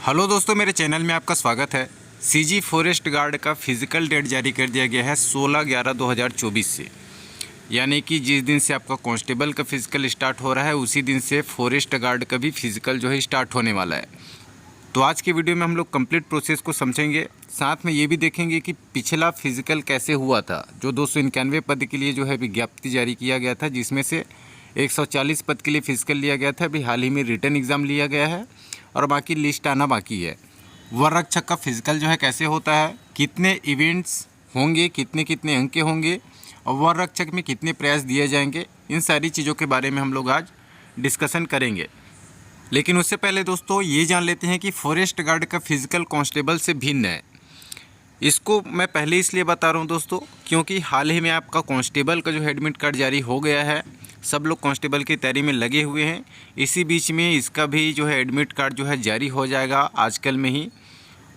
Hello दोस्तों, मेरे channel में आपका स्वागत है। सीजी फॉरेस्ट गार्ड का फिज़िकल डेट जारी कर दिया गया है 16/11/2024 से, यानी कि जिस दिन से आपका कांस्टेबल का फ़िज़िकल स्टार्ट हो रहा है उसी दिन से फॉरेस्ट गार्ड का भी फ़िज़िकल जो है स्टार्ट होने वाला है। तो आज की वीडियो में हम लोग कंप्लीट प्रोसेस को समझेंगे, साथ में ये भी देखेंगे कि पिछला फिज़िकल कैसे हुआ था। जो 291 पद के लिए जो है विज्ञप्ति जारी किया गया था, जिसमें से 140 पद के लिए फिज़िकल लिया गया था। अभी हाल ही में रिटन एग्ज़ाम लिया गया है और बाकी लिस्ट आना बाकी है। वन रक्षक का फिज़िकल जो है कैसे होता है, कितने इवेंट्स होंगे, कितने कितने अंक के होंगे और वन रक्षक में कितने प्रयास दिए जाएंगे, इन सारी चीज़ों के बारे में हम लोग आज डिस्कशन करेंगे। लेकिन उससे पहले दोस्तों ये जान लेते हैं कि फॉरेस्ट गार्ड का फिज़िकल कांस्टेबल से भिन्न है। इसको मैं पहले इसलिए बता रहा हूँ दोस्तों, क्योंकि हाल ही में आपका कांस्टेबल का जो एडमिट कार्ड जारी हो गया है। सब लोग कांस्टेबल की तैयारी में लगे हुए हैं। इसी बीच में इसका भी जो है एडमिट कार्ड जो है जारी हो जाएगा आजकल में ही,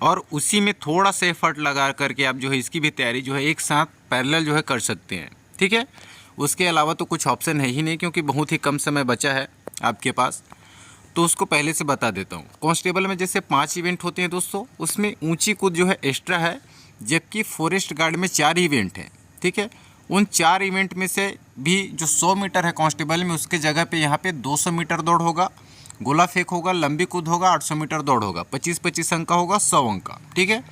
और उसी में थोड़ा सा एफर्ट लगा करके आप जो है इसकी भी तैयारी जो है एक साथ पैरेलल जो है कर सकते हैं। ठीक है, उसके अलावा तो कुछ ऑप्शन है ही नहीं, क्योंकि बहुत ही कम समय बचा है आपके पास। तो उसको पहले से बता देता हूँ। कांस्टेबल में जैसे 5 इवेंट होते हैं दोस्तों, उसमें ऊंची कूद जो है एक्स्ट्रा है, जबकि फॉरेस्ट गार्ड में 4 इवेंट हैं। ठीक है, उन 4 इवेंट में से भी जो 100 मीटर है कांस्टेबल में, उसके जगह पे यहाँ पे 200 मीटर दौड़ होगा, गोला फेंक होगा, लंबी कूद होगा, 800 मीटर दौड़ होगा, 25-25 अंक का होगा, 100 अंक का। ठीक है,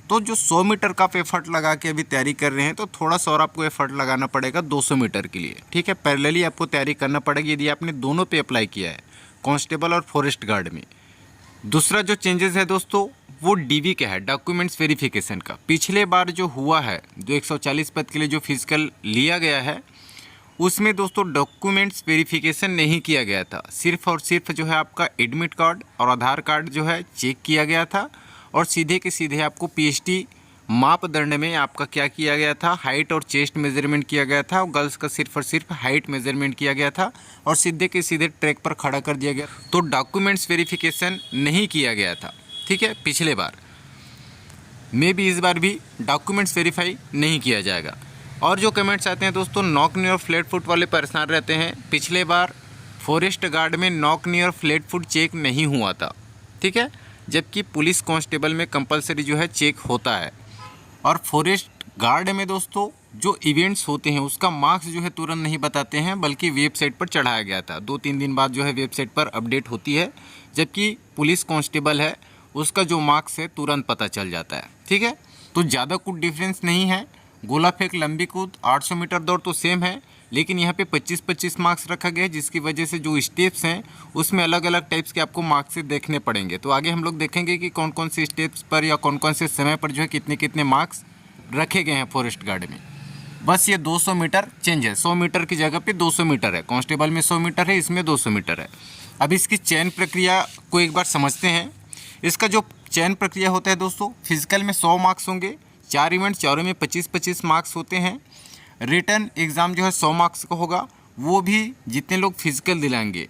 तो जो 100 मीटर का आप एफर्ट लगा के अभी तैयारी कर रहे हैं, तो थोड़ा सा और आपको एफर्ट लगाना पड़ेगा 200 मीटर के लिए। ठीक है, पैरेलली आपको तैयारी करना पड़ेगी यदि आपने दोनों पे अप्लाई किया है, कांस्टेबल और फॉरेस्ट गार्ड में। दूसरा जो चेंजेस है दोस्तों, वो डीवी का है, डॉक्यूमेंट्स वेरिफिकेशन का। पिछले बार जो हुआ है, जो 140 पद के लिए जो फिजिकल लिया गया है, उसमें दोस्तों डॉक्यूमेंट्स वेरिफिकेशन नहीं किया गया था। सिर्फ और सिर्फ जो है आपका एडमिट कार्ड और आधार कार्ड जो है चेक किया गया था, और सीधे के सीधे आपको पीएचडी मापदंड में आपका क्या किया गया था, हाइट और चेस्ट मेजरमेंट किया गया था। और गर्ल्स का सिर्फ और सिर्फ हाइट मेजरमेंट किया गया था और सीधे के सीधे ट्रैक पर खड़ा कर दिया गया। तो डॉक्यूमेंट्स वेरिफिकेशन नहीं किया गया था। ठीक है, पिछले बार में भी इस बार भी डॉक्यूमेंट्स वेरीफाई नहीं किया जाएगा। और जो कमेंट्स आते हैं दोस्तों, नॉक नी और फ्लैट फुट वाले परेशान रहते हैं। पिछले बार फॉरेस्ट गार्ड में नॉक नी और फ्लैट फुट चेक नहीं हुआ था। ठीक है, जबकि पुलिस कांस्टेबल में कंपलसरी जो है चेक होता है। और फॉरेस्ट गार्ड में दोस्तों जो इवेंट्स होते हैं उसका मार्क्स जो है तुरंत नहीं बताते हैं, बल्कि वेबसाइट पर चढ़ाया गया था। 2-3 दिन बाद जो है वेबसाइट पर अपडेट होती है, जबकि पुलिस कांस्टेबल है उसका जो मार्क्स है तुरंत पता चल जाता है। ठीक है, तो ज़्यादा कुछ डिफरेंस नहीं है। गोला फेंक, लंबी कूद, 800 मीटर दौड़ तो सेम है, लेकिन यहाँ पे 25-25 मार्क्स रखा गया है, जिसकी वजह से जो स्टेप्स हैं उसमें अलग अलग टाइप्स के आपको मार्क्स से देखने पड़ेंगे। तो आगे हम लोग देखेंगे कि कौन कौन से स्टेप्स पर या कौन कौन से समय पर जो है कितने कितने मार्क्स रखे गए हैं फॉरेस्ट गार्ड में। बस ये 200 मीटर चेंज है, 100 मीटर की जगह पे 200 मीटर है। कांस्टेबल में 100 मीटर है, इसमें 200 मीटर है। अब इसकी चयन प्रक्रिया को एक बार समझते हैं। इसका जो चयन प्रक्रिया होता है दोस्तों, फिजिकल में 100 मार्क्स होंगे, 4 इवेंट, चारों में 25-25 मार्क्स होते हैं। रिटन एग्ज़ाम जो है 100 मार्क्स का होगा, वो भी जितने लोग फिजिकल दिलाएंगे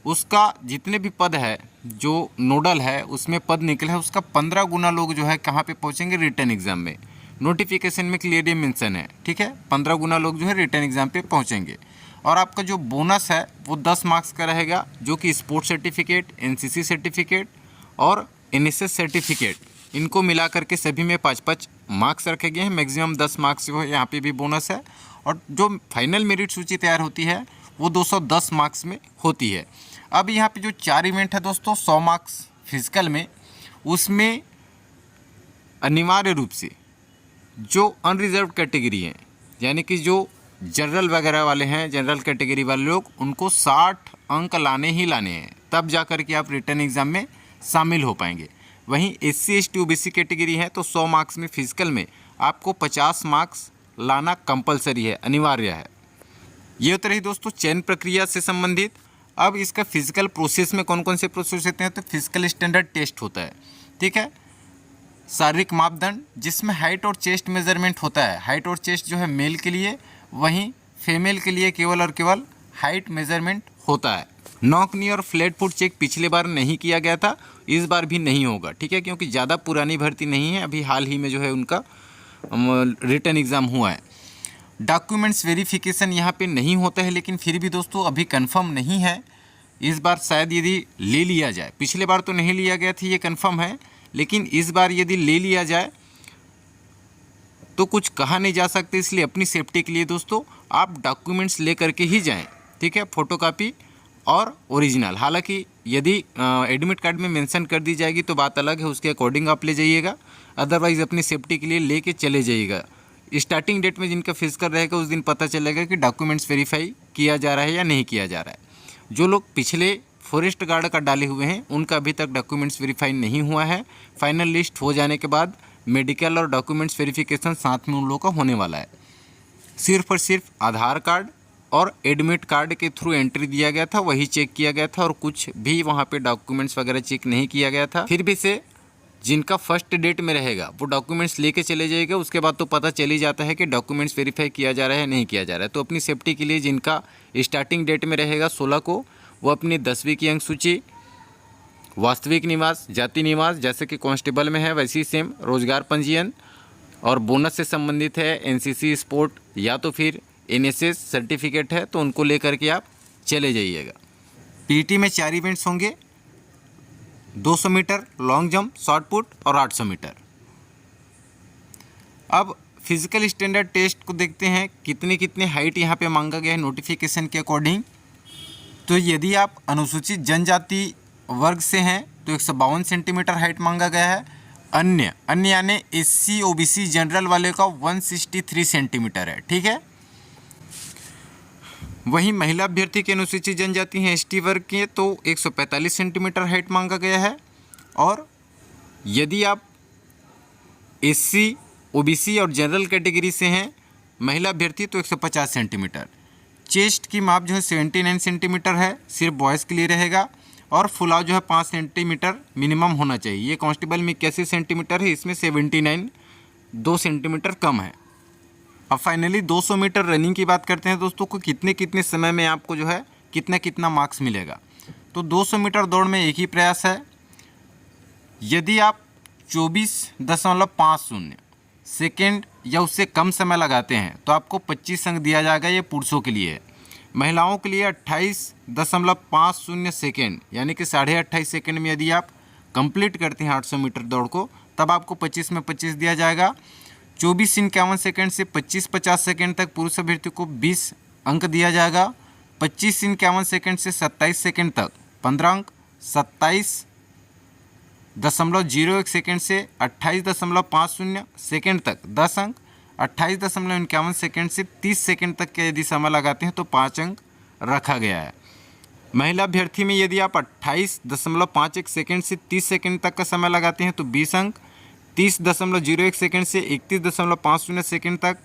उसका जितने भी पद है, जो नोडल है उसमें पद निकला है, उसका 15 गुना लोग जो है कहाँ पे पहुँचेंगे, रिटन एग्ज़ाम में। नोटिफिकेशन में क्लियरली मेंशन है। ठीक है, 15 गुना लोग जो है रिटन एग्ज़ाम पे पहुँचेंगे। और आपका जो बोनस है वो 10 मार्क्स का रहेगा, जो कि स्पोर्ट्स सर्टिफिकेट, एनसीसी सर्टिफिकेट और एनएसएस सर्टिफिकेट, इनको मिला करके सभी में 5-5 मार्क्स रखे गए हैं। मैक्सिमम 10 मार्क्स जो है यहाँ पे भी बोनस है। और जो फाइनल मेरिट सूची तैयार होती है वो 210 मार्क्स में होती है। अब यहाँ पे जो 4 इवेंट है दोस्तों, 100 मार्क्स फिजिकल में, उसमें अनिवार्य रूप से जो अनरिजर्व कैटेगरी हैं, यानी कि जो जनरल वगैरह वाले हैं, जनरल कैटेगरी वाले लोग, उनको 60 अंक लाने ही लाने हैं, तब जा कर के आप रिटर्न एग्ज़ाम में शामिल हो पाएंगे। वहीं SC ST OBC कैटेगरी है तो 100 मार्क्स में फिजिकल में आपको 50 मार्क्स लाना कंपलसरी है, अनिवार्य है। ये होता रही दोस्तों चयन प्रक्रिया से संबंधित। अब इसका फिजिकल प्रोसेस में कौन कौन से प्रोसेस होते हैं, तो फिजिकल स्टैंडर्ड टेस्ट होता है। ठीक है, शारीरिक मापदंड जिसमें हाइट और चेस्ट मेजरमेंट होता है। हाइट और चेस्ट जो है मेल के लिए, वहीं फीमेल के लिए केवल और केवल हाइट मेजरमेंट होता है। नॉक नी और फ्लैट फुट चेक पिछले बार नहीं किया गया था, इस बार भी नहीं होगा। ठीक है, क्योंकि ज़्यादा पुरानी भर्ती नहीं है, अभी हाल ही में जो है उनका रिटन एग्ज़ाम हुआ है। डॉक्यूमेंट्स वेरिफिकेशन यहाँ पे नहीं होता है, लेकिन फिर भी दोस्तों अभी कंफर्म नहीं है इस बार शायद यदि ले लिया जाए, पिछले बार तो नहीं लिया गया था ये कंफर्म है, लेकिन इस बार यदि ले लिया जाए तो कुछ कहा नहीं जा सकते। इसलिए अपनी सेफ्टी के लिए दोस्तों आप डॉक्यूमेंट्स ले करके ही जाएं, ठीक है, फ़ोटोकॉपी और ओरिजिनल। हालांकि यदि एडमिट कार्ड में मेंशन कर दी जाएगी तो बात अलग है, उसके अकॉर्डिंग आप ले जाइएगा, अदरवाइज़ अपनी सेफ्टी के लिए लेके चले जाइएगा। स्टार्टिंग डेट में जिनका फिजिकल रहेगा उस दिन पता चलेगा कि डॉक्यूमेंट्स वेरीफाई किया जा रहा है या नहीं किया जा रहा है। जो लोग पिछले फॉरेस्ट गार्ड का डाले हुए हैं उनका अभी तक डॉक्यूमेंट्स वेरीफाई नहीं हुआ है। फाइनल लिस्ट हो जाने के बाद मेडिकल और डॉक्यूमेंट्स वेरिफिकेशन साथ में उन लोगों का होने वाला है। सिर्फ और सिर्फ आधार कार्ड और एडमिट कार्ड के थ्रू एंट्री दिया गया था, वही चेक किया गया था और कुछ भी वहाँ पे डॉक्यूमेंट्स वगैरह चेक नहीं किया गया था। फिर भी से जिनका फर्स्ट डेट में रहेगा वो डॉक्यूमेंट्स लेके चले जाएगा, उसके बाद तो पता चल ही जाता है कि डॉक्यूमेंट्स वेरीफाई किया जा रहा है नहीं किया जा रहा है। तो अपनी सेफ्टी के लिए जिनका स्टार्टिंग डेट में रहेगा 16 को, वो अपनी 10वीं की अंक सूची, वास्तविक निवास, जाति निवास जैसे कि कांस्टेबल में है वैसे ही सेम, रोजगार पंजीयन और बोनस से संबंधित है, एनसीसी स्पोर्ट या तो फिर एनएसएस सर्टिफिकेट है तो उनको लेकर के आप चले जाइएगा। पीटी में 4 इवेंट्स होंगे, 200 metre long jump, short put और 800 मीटर। अब फिजिकल स्टैंडर्ड टेस्ट को देखते हैं कितनी हाइट यहाँ पे मांगा गया है नोटिफिकेशन के अकॉर्डिंग। तो यदि आप अनुसूचित जनजाति वर्ग से हैं तो 152 सेंटीमीटर हाइट मांगा गया है। अन्य यानी एससी ओबीसी जनरल वाले का 163 सेंटीमीटर है, ठीक है। वहीं महिला अभ्यर्थी के अनुसूचित जनजाति हैं एसटी वर्ग के तो 145 सेंटीमीटर हाइट मांगा गया है। और यदि आप एससी ओबीसी और जनरल कैटेगरी से हैं महिला अभ्यर्थी तो 150 सेंटीमीटर। चेस्ट की माप जो है 79 सेंटीमीटर है, सिर्फ बॉयज़ के लिए रहेगा। और फुलाव जो है 5 सेंटीमीटर मिनिमम होना चाहिए। ये कांस्टेबल में 81 सेंटीमीटर है, इसमें 79 2 सेंटीमीटर कम है। अब फाइनली 200 मीटर रनिंग की बात करते हैं दोस्तों को कितने समय में आपको जो है कितना मार्क्स मिलेगा। तो 200 मीटर दौड़ में एक ही प्रयास है, यदि आप 24.50 सेकेंड या उससे कम समय लगाते हैं तो आपको 25 अंक दिया जाएगा। ये पुरुषों के लिए है। महिलाओं के लिए 28.50 सेकेंड यानी कि 28.5 सेकेंड में यदि आप कंप्लीट करते हैं 800 मीटर दौड़ को तब आपको 25 में 25 दिया जाएगा। 24.51 सेकेंड से 25.50 सेकेंड तक पुरुष अभ्यर्थी को 20 अंक दिया जाएगा। 25.51 सेकेंड से 27 सेकेंड तक 15 अंक। 27.01 सेकेंड से 28.50 सेकेंड तक 10 अंक। 28.51 सेकेंड से 30 सेकेंड तक के यदि समय लगाते हैं तो 5 अंक रखा गया है। महिला अभ्यर्थी में यदि आप 28.51 सेकेंड से 30 सेकेंड तक का समय लगाते हैं तो 20 अंक। 30.01 सेकेंड से 31.50 सेकेंड तक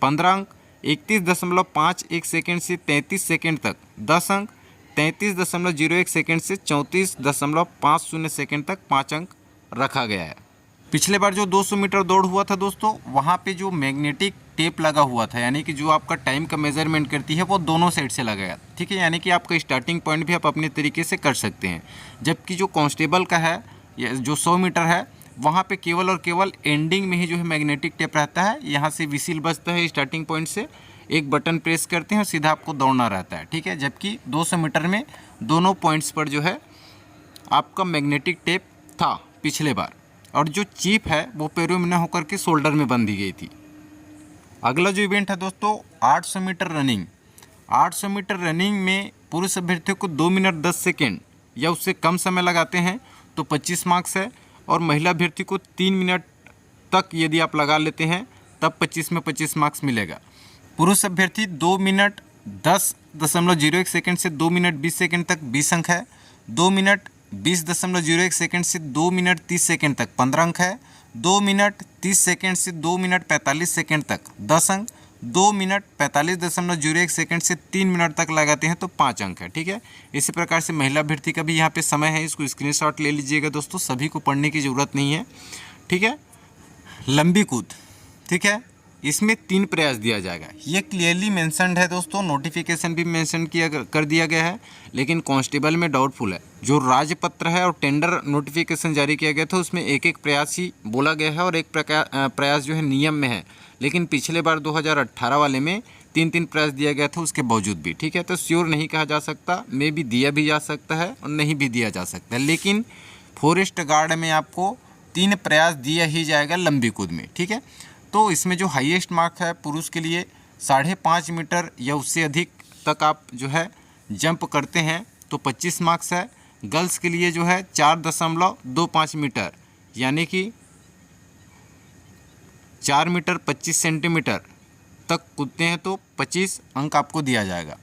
15 अंक। 31.51 सेकेंड से 33 सेकेंड तक 10 अंक। 33.01 सेकेंड से 34.50 सेकेंड तक 5 अंक रखा गया है। पिछले बार जो 200 मीटर दौड़ हुआ था दोस्तों, वहाँ पे जो मैग्नेटिक टेप लगा हुआ था यानी कि जो आपका टाइम का मेजरमेंट करती है वो दोनों साइड से लगेगा, ठीक है। यानी कि आपका स्टार्टिंग पॉइंट भी आप अपने तरीके से कर सकते हैं। जबकि जो कांस्टेबल का है जो 100 मीटर है वहाँ पे केवल और केवल एंडिंग में ही जो है मैग्नेटिक टेप रहता है। यहाँ से विसिल बजता है स्टार्टिंग पॉइंट से, एक बटन प्रेस करते हैं और सीधा आपको दौड़ना रहता है, ठीक है। जबकि 200 मीटर में दोनों पॉइंट्स पर जो है आपका मैग्नेटिक टेप था पिछले बार, और जो चिप है वो पैरों में न होकर के शोल्डर में बंधी गई थी। अगला जो इवेंट है दोस्तों 800 मीटर रनिंग। 800 मीटर रनिंग में पुरुष अभ्यर्थियों को 2 मिनट 10 सेकेंड या उससे कम समय लगाते हैं तो 25 मार्क्स है। और महिला अभ्यर्थी को 3 मिनट तक यदि आप लगा लेते हैं तब 25 में 25 मार्क्स मिलेगा। पुरुष अभ्यर्थी 2 मिनट 10.01 सेकेंड से 2 मिनट 20 सेकेंड तक 20 अंक है। 2 मिनट 20.01 सेकेंड से 2 मिनट 30 सेकेंड तक 15 अंक है। 2 मिनट 30 सेकेंड से 2 मिनट 45 सेकेंड तक 10 अंक। 2 मिनट 45.01 सेकेंड से 3 मिनट तक लगाते हैं तो 5 अंक है, ठीक है। इसी प्रकार से महिला अभ्यर्थी का भी यहाँ पे समय है, इसको स्क्रीनशॉट ले लीजिएगा दोस्तों, सभी को पढ़ने की ज़रूरत नहीं है, ठीक है। लंबी कूद, ठीक है, इसमें 3 प्रयास दिया जाएगा। ये क्लियरली मेंशनड है दोस्तों, नोटिफिकेशन भी मेंशन कर दिया गया है, लेकिन कांस्टेबल में डाउटफुल है। जो राजपत्र है और टेंडर नोटिफिकेशन जारी किया गया था उसमें एक प्रयास ही बोला गया है और एक प्रयास जो है नियम में है। लेकिन पिछले बार 2018 वाले में 3 प्रयास दिया गया था उसके बावजूद भी, ठीक है। तो श्योर नहीं कहा जा सकता, मे भी दिया भी जा सकता है और नहीं भी दिया जा सकता है, लेकिन फॉरेस्ट गार्ड में आपको 3 प्रयास दिया ही जाएगा लंबी कूद में, ठीक है। तो इसमें जो हाईएस्ट मार्क है पुरुष के लिए 5.5 मीटर या उससे अधिक तक आप जो है जंप करते हैं तो 25 मार्क्स है। गर्ल्स के लिए जो है 4.25 मीटर यानी कि 4 मीटर 25 सेंटीमीटर तक कूदते हैं तो 25 अंक आपको दिया जाएगा,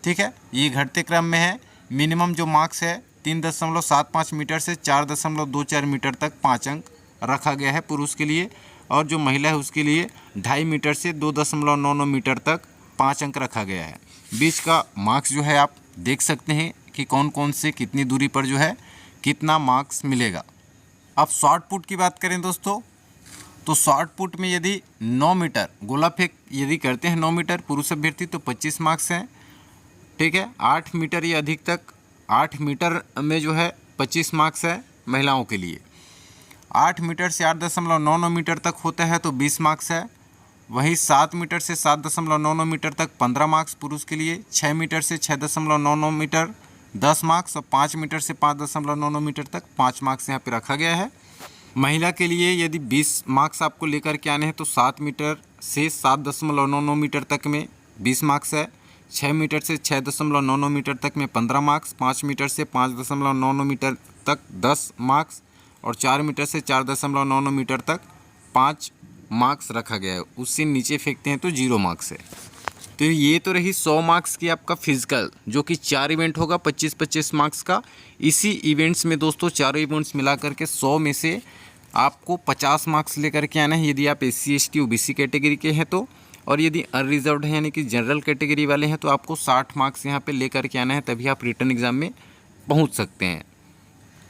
ठीक है। ये घटते क्रम में है। मिनिमम जो मार्क्स है 3.75 मीटर से 4.24 मीटर तक 5 अंक रखा गया है पुरुष के लिए, और जो महिला है उसके लिए 2.5 मीटर से 2.99 मीटर तक 5 अंक रखा गया है। बीच का मार्क्स जो है आप देख सकते हैं कि कौन कौन से कितनी दूरी पर जो है कितना मार्क्स मिलेगा। अब शॉर्ट पुट की बात करें दोस्तों, तो शॉर्ट पुट में यदि 9 मीटर गोला फेंक यदि करते हैं 9 मीटर पुरुष अभ्यर्थी तो 25 मार्क्स हैं, ठीक है। 8 मीटर या अधिक तक 8 मीटर में जो है 25 मार्क्स है महिलाओं के लिए। 8 मीटर से 8.99 मीटर तक होता है तो 20 मार्क्स है। वहीं 7 मीटर से 7.99 मीटर तक 15 मार्क्स पुरुष के लिए। 6 मीटर से 6.99 मीटर 10 मार्क्स और 5 मीटर से 5.99 मीटर तक 5 मार्क्स यहाँ पे रखा गया है। महिला के लिए यदि 20 मार्क्स आपको लेकर के आने हैं तो 7 मीटर से 7.99 मीटर तक में 20 मार्क्स है। 6 मीटर से 6.99 मीटर तक में 15 मार्क्स, 5 मीटर से 5.99 मीटर तक 10 मार्क्स और 4 मीटर से 4.99 मीटर तक 5 मार्क्स रखा गया है। उससे नीचे फेंकते हैं तो 0 मार्क्स है। तो ये तो रही 100 मार्क्स की आपका फिजिकल, जो कि 4 इवेंट होगा 25-25 मार्क्स का। इसी इवेंट्स में दोस्तों चारों इवेंट्स मिला करके 100 में से आपको 50 मार्क्स लेकर के आना है यदि आप SC ST OBC कैटेगरी के हैं तो, और यदि अनरिजर्व्ड है यानी कि जनरल कैटेगरी वाले हैं तो आपको 60 मार्क्स यहाँ पे लेकर के आना है, तभी आप रिटर्न एग्ज़ाम में पहुँच सकते हैं।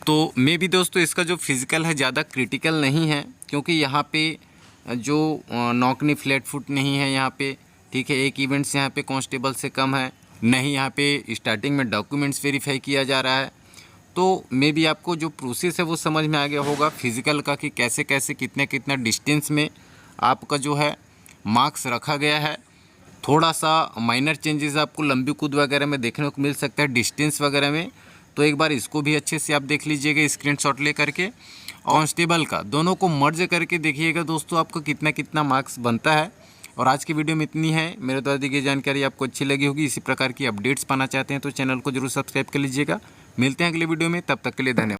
तो मे भी दोस्तों इसका जो फिज़िकल है ज़्यादा क्रिटिकल नहीं है, क्योंकि यहाँ पे जो नॉकनी फ्लैट फुट नहीं है यहाँ पे, ठीक है। एक इवेंट्स यहाँ पे कांस्टेबल से कम है, नहीं यहाँ पे स्टार्टिंग में डॉक्यूमेंट्स वेरीफाई किया जा रहा है। तो मे भी आपको जो प्रोसेस है वो समझ में आ गया होगा फिज़िकल का, कि कैसे कैसे कितना डिस्टेंस में आपका जो है मार्क्स रखा गया है। थोड़ा सा माइनर चेंजेस आपको लंबी कूद वगैरह में देखने को मिल सकता है, डिस्टेंस वगैरह में, तो एक बार इसको भी अच्छे से आप देख लीजिएगा स्क्रीनशॉट ले करके। कांस्टेबल का दोनों को मर्ज करके देखिएगा दोस्तों आपको कितना मार्क्स बनता है। और आज की वीडियो में इतनी है। मेरे द्वारा दी गई जानकारी आपको अच्छी लगी होगी। इसी प्रकार की अपडेट्स पाना चाहते हैं तो चैनल को जरूर सब्सक्राइब कर लीजिएगा। मिलते हैं अगले वीडियो में, तब तक के लिए धन्यवाद।